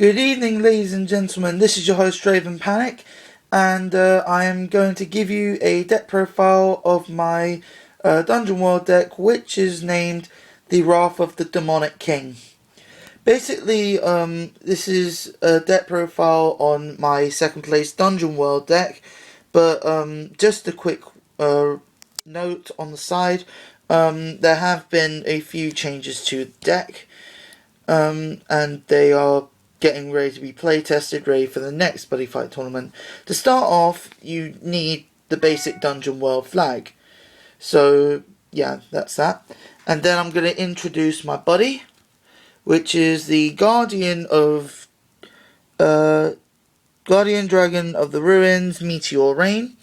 Good evening, ladies and gentlemen. This is your host, Draven Panic, and I am going to give you a deck profile of my Dungeon World deck, which is named the Wrath of the Demonic King. Basically, this is a deck profile on my second place Dungeon World deck, but just a quick note on the side. There have been a few changes to the deck, and they are getting ready to be play tested, ready for the next Buddyfight tournament. To start off, you need the basic Dungeon World flag. So, yeah, that's that. And then I'm going to introduce my buddy, which is the Guardian Dragon of the Ruins, Meteor Rain.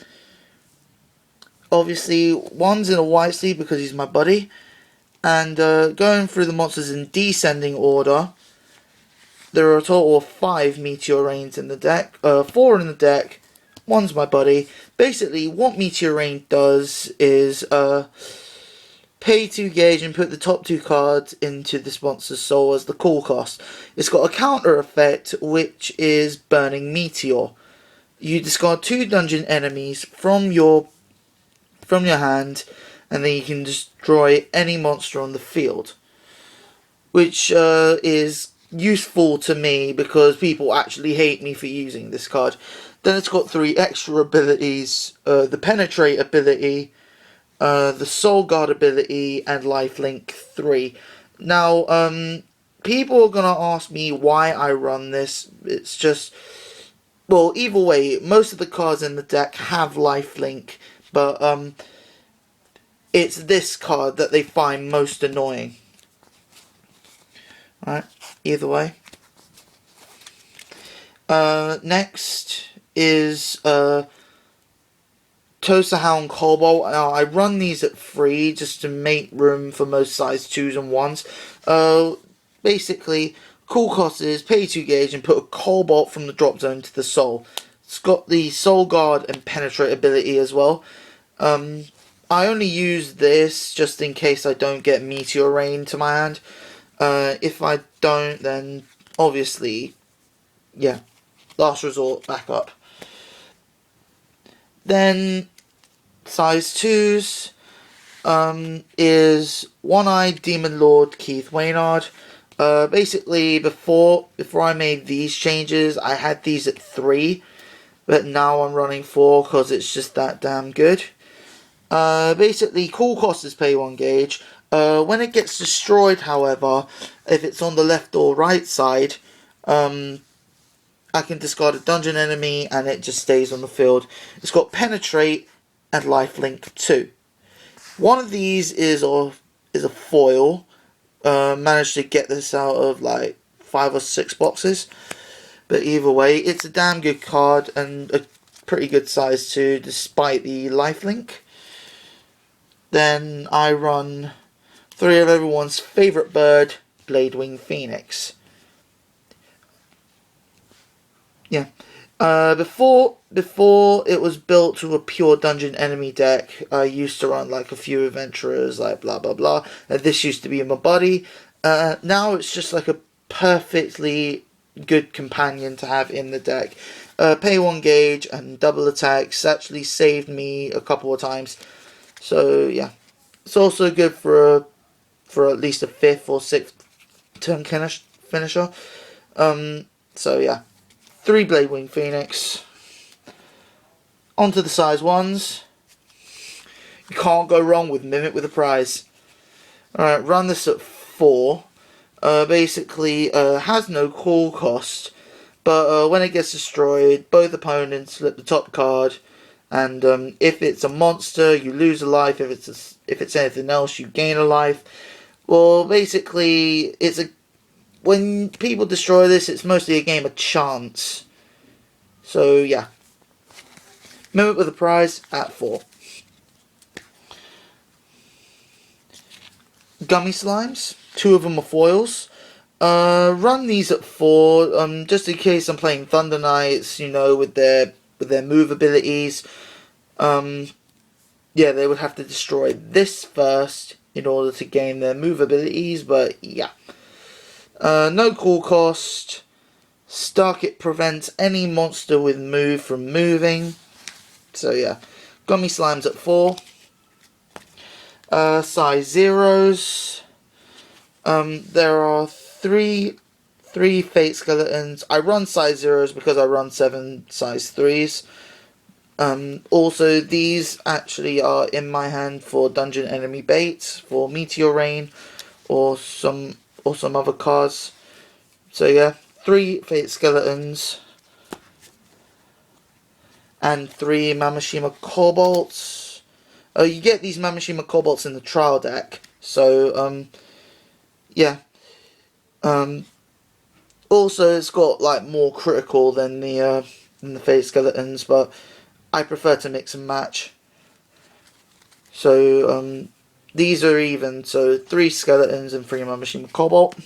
Obviously, one's in a white sleeve because he's my buddy. And going through the monsters in descending order, there are a total of 5 Meteor Rains in the deck. 4 in the deck, one's my buddy. Basically, what Meteor Rain does is pay 2 gauge and put the top 2 cards into this monster's soul as the call cost. It's got a counter effect, which is Burning Meteor. You discard 2 dungeon enemies from your hand, and then you can destroy any monster on the field, which is useful to me because people actually hate me for using this card. Then it's got 3 extra abilities: the Penetrate ability, the Soul Guard ability, and Lifelink 3. Now, people are gonna ask me why I run this. It's just, well, either way, most of the cards in the deck have Lifelink, but it's this card that they find most annoying. Alright, either way. Next is Toaster Hound Cobalt. Now, I run these at 3 just to make room for most size 2s and 1s. Basically, cool cost is pay 2 gauge and put a Cobalt from the drop zone to the soul. It's got the Soul Guard and Penetrate ability as well. I only use this just in case I don't get Meteor Rain to my hand. If I don't, then obviously, yeah, last resort, back up. Then, size 2s is One-Eyed Demon Lord Keith Waynard. Basically, before I made these changes, I had these at 3, but now I'm running 4 because it's just that damn good. Basically, cool cost is pay 1 gauge. When it gets destroyed, however, if it's on the left or right side, I can discard a dungeon enemy and it just stays on the field. It's got Penetrate and Lifelink 2. One of these is a foil. Managed to get this out of like 5 or 6 boxes. But either way, it's a damn good card and a pretty good size too, despite the Lifelink. Then I run 3 of everyone's favourite bird, Bladewing Phoenix. Yeah. Before it was built to a pure dungeon enemy deck, I used to run like a few adventurers, like blah blah blah. And this used to be my buddy. Now it's just like a perfectly good companion to have in the deck. Pay 1 gauge and double attacks actually saved me a couple of times. So yeah, it's also good for at least a 5th or 6th turn finisher. So yeah, 3 Bladewing Phoenix. Onto the size 1s. You can't go wrong with Mimic with a prize. Alright, run this at 4. Basically, has no call cost, but when it gets destroyed, both opponents flip the top card. And if it's a monster, you lose a life. If it's anything else, you gain a life. Well, basically, when people destroy this, it's mostly a game of chance. So yeah, Mimic with a prize at 4. Gummy Slimes, 2 of them are foils. Run these at 4, just in case I'm playing Thunder Knights, you know, with their move abilities. Yeah, they would have to destroy this first in order to gain their move abilities, but yeah. No call cost, Stuck, it prevents any monster with move from moving. So yeah, Gummy Slime's at 4. Size zeros. There are three Fate Skeletons. I run size zeros because I run 7 size 3s. Also, these actually are in my hand for dungeon enemy bait, for Meteor Rain, or some other cards. So yeah, 3 Fate Skeletons and 3 Mamashima Cobalts. You get these Mamashima Cobalts in the trial deck. So yeah. Also, it's got like more critical than the Fate Skeletons, but I prefer to mix and match. So these are even. So 3 Skeletons and 3 Mamashima Cobalt.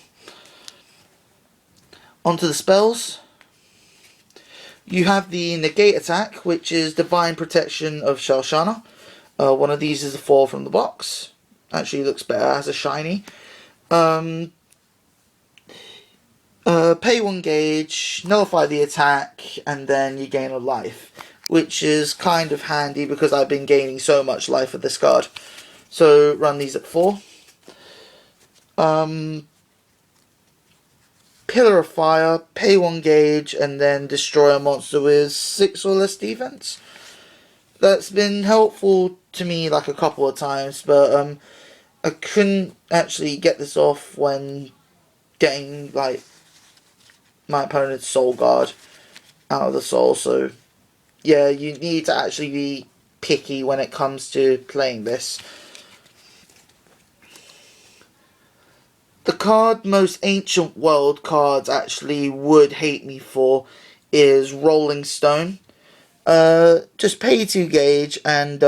Onto the spells. You have the Negate attack, which is Divine Protection of Shalshana. One of these is a 4 from the box. Actually looks better as a shiny. Pay 1 gauge, nullify the attack, and then you gain a life. Which is kind of handy because I've been gaining so much life with this card. So run these at 4. Pillar of Fire, pay 1 gauge, and then destroy a monster with 6 or less defense. That's been helpful to me like a couple of times, but I couldn't actually get this off when getting like my opponent's Soul Guard out of the soul, so yeah, you need to actually be picky when it comes to playing this. The card most Ancient World cards actually would hate me for is Rolling Stone. Just pay 2 gauge and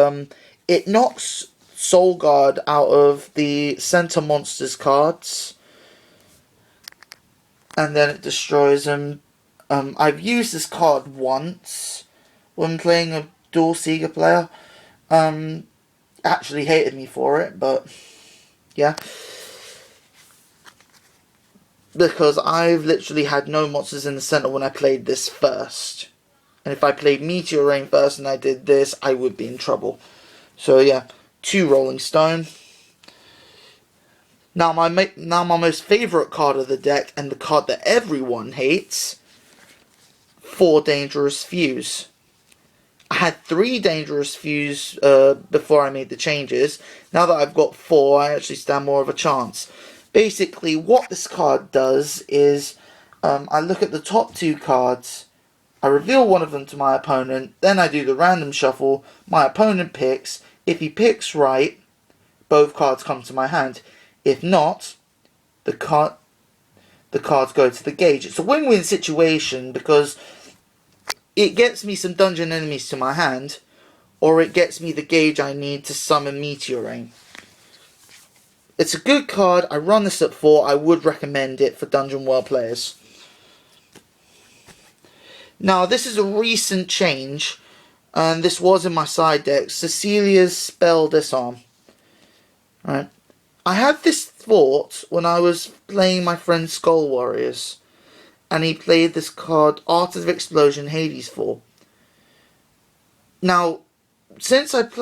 it knocks Soul Guard out of the center monsters cards. And then it destroys them. I've used this card once when playing a Dual Seeker player. Actually hated me for it, but yeah. Because I've literally had no monsters in the center when I played this first. And if I played Meteor Rain first and I did this, I would be in trouble. So yeah, 2 Rolling Stone. Now my most favourite card of the deck, and the card that everyone hates, 4 Dangerous Fuse. I had 3 Dangerous Fuse before I made the changes. Now that I've got 4, I actually stand more of a chance. Basically, what this card does is, I look at the top 2 cards, I reveal one of them to my opponent, then I do the random shuffle, my opponent picks. If he picks right, both cards come to my hand. If not, the cards go to the gauge. It's a win-win situation because it gets me some dungeon enemies to my hand, or it gets me the gauge I need to summon Meteor Rain. It's a good card. I run this at 4. I would recommend it for Dungeon World players. Now, this is a recent change, and this was in my side deck. Cecilia's Spell Disarm. Right. I had this thought when I was playing my friend Skull Warriors, and he played this card, Art of Explosion Hades 4. Now, since I played